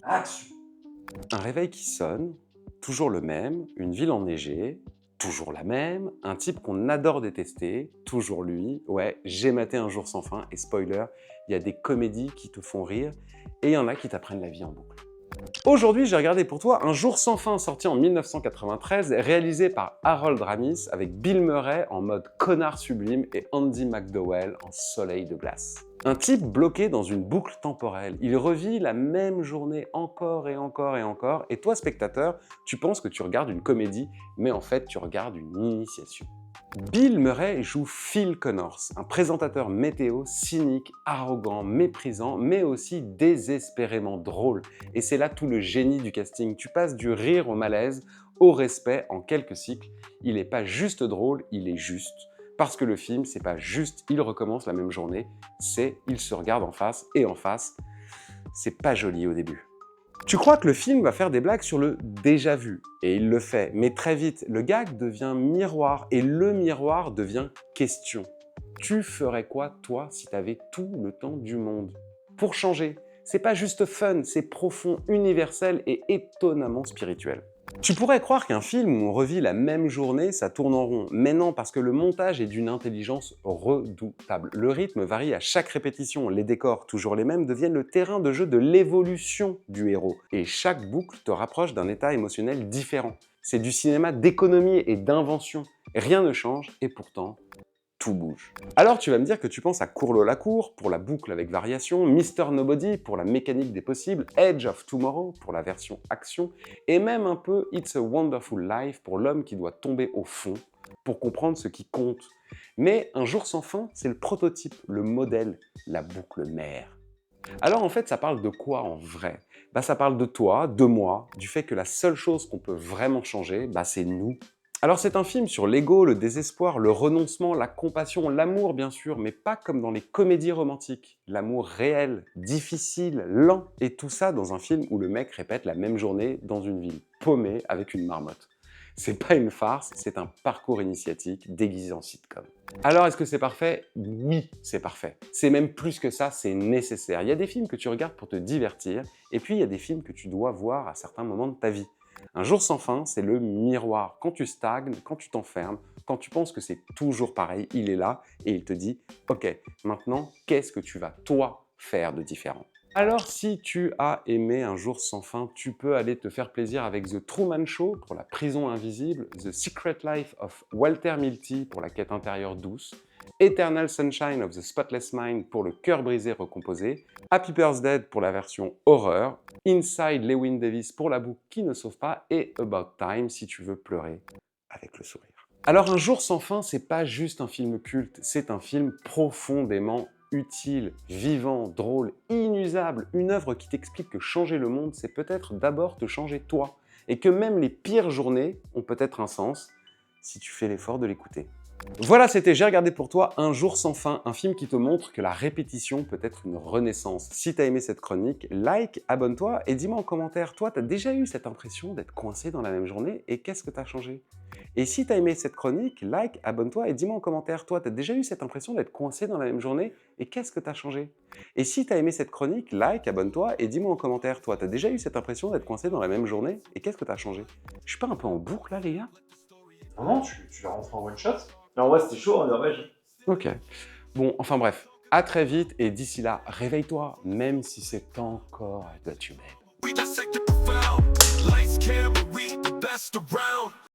action. Un réveil qui sonne, toujours le même, une ville enneigée, toujours la même, un type qu'on adore détester, toujours lui. Ouais, j'ai maté Un jour sans fin et spoiler, il y a des comédies qui te font rire et il y en a qui t'apprennent la vie en boucle. Aujourd'hui, j'ai regardé pour toi Un jour sans fin, sorti en 1993, réalisé par Harold Ramis avec Bill Murray en mode connard sublime et Andy McDowell en soleil de glace. Un type bloqué dans une boucle temporelle. Il revit la même journée encore et encore et encore, et toi, spectateur, tu penses que tu regardes une comédie, mais en fait, tu regardes une initiation. Bill Murray joue Phil Connors, un présentateur météo cynique, arrogant, méprisant, mais aussi désespérément drôle. Et c'est là tout le génie du casting. Tu passes du rire au malaise, au respect en quelques cycles. Il n'est pas juste drôle, il est juste. Parce que le film, c'est pas juste il recommence la même journée, c'est il se regarde en face, et en face, c'est pas joli au début. Tu crois que le film va faire des blagues sur le déjà vu, et il le fait, mais très vite, le gag devient miroir, et le miroir devient question. Tu ferais quoi, toi, si t'avais tout le temps du monde? Pour changer, c'est pas juste fun, c'est profond, universel et étonnamment spirituel. Tu pourrais croire qu'un film où on revit la même journée, ça tourne en rond. Mais non, parce que le montage est d'une intelligence redoutable. Le rythme varie à chaque répétition. Les décors, toujours les mêmes, deviennent le terrain de jeu de l'évolution du héros. Et chaque boucle te rapproche d'un état émotionnel différent. C'est du cinéma d'économie et d'invention. Rien ne change et pourtant, tout bouge. Alors tu vas me dire que tu penses à Courlo la Cour pour la boucle avec variation, Mister Nobody pour la mécanique des possibles, Edge of Tomorrow pour la version action, et même un peu It's a Wonderful Life pour l'homme qui doit tomber au fond pour comprendre ce qui compte. Mais Un jour sans fin, c'est le prototype, le modèle, la boucle mère. Alors en fait, ça parle de quoi en vrai? Ça parle de toi, de moi, du fait que la seule chose qu'on peut vraiment changer, c'est nous. Alors c'est un film sur l'ego, le désespoir, le renoncement, la compassion, l'amour bien sûr, mais pas comme dans les comédies romantiques. L'amour réel, difficile, lent, et tout ça dans un film où le mec répète la même journée dans une ville paumée avec une marmotte. C'est pas une farce, c'est un parcours initiatique déguisé en sitcom. Alors est-ce que c'est parfait? Oui, c'est parfait. C'est même plus que ça, c'est nécessaire. Il y a des films que tu regardes pour te divertir, et puis il y a des films que tu dois voir à certains moments de ta vie. Un jour sans fin, c'est le miroir. Quand tu stagnes, quand tu t'enfermes, quand tu penses que c'est toujours pareil, il est là et il te dit « Ok, maintenant, qu'est-ce que tu vas toi faire de différent ?» Alors si tu as aimé Un jour sans fin, tu peux aller te faire plaisir avec The Truman Show pour la prison invisible, The Secret Life of Walter Milty pour la quête intérieure douce, Eternal Sunshine of the Spotless Mind pour le cœur brisé recomposé, Happy Birthday pour la version horreur, Inside Llewyn Davis pour la boucle qui ne sauve pas et About Time si tu veux pleurer avec le sourire. Alors Un jour sans fin, c'est pas juste un film culte, c'est un film profondément utile, vivant, drôle, inusable, une œuvre qui t'explique que changer le monde, c'est peut-être d'abord te changer toi, et que même les pires journées ont peut-être un sens si tu fais l'effort de l'écouter. Voilà, c'était J'ai regardé pour toi Un jour sans fin, un film qui te montre que la répétition peut être une renaissance. Si t'as aimé cette chronique, like, abonne-toi et dis-moi en commentaire, toi, t'as déjà eu cette impression d'être coincé dans la même journée et qu'est-ce que t'as changé? Et si t'as aimé cette chronique, like, abonne-toi et dis-moi en commentaire, toi, t'as déjà eu cette impression d'être coincé dans la même journée et qu'est-ce que t'as changé? Et si t'as aimé cette chronique, like, abonne-toi et dis-moi en commentaire, toi, t'as déjà eu cette impression d'être coincé dans la même journée et qu'est-ce que t'as changé? Je suis pas un peu en boucle là, les gars? Non, non, tu l'as rentré en one shot. Mais en vrai, c'était chaud en Norvège. Ok. Bon, enfin bref, à très vite et d'ici là, réveille-toi, même si c'est encore à toi tu m'aimes. We dissect it profound. Lights, camera, we the best around.